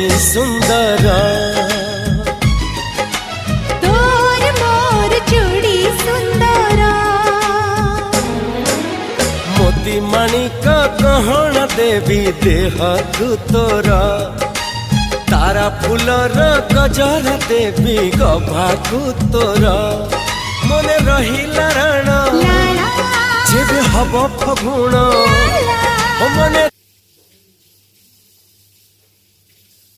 ଅତି ସୁନ୍ଦର ତୋର ମୋର ଯୋଡ଼ି ସୁନ୍ଦର ମୋତି ମାଣିକ ଗହଣା ଦେବି ଦେହକୁ ତୋର तारा फूलर गजरा देवी गभाकु तोर मने रहिला राण जेबे हब फगुण मने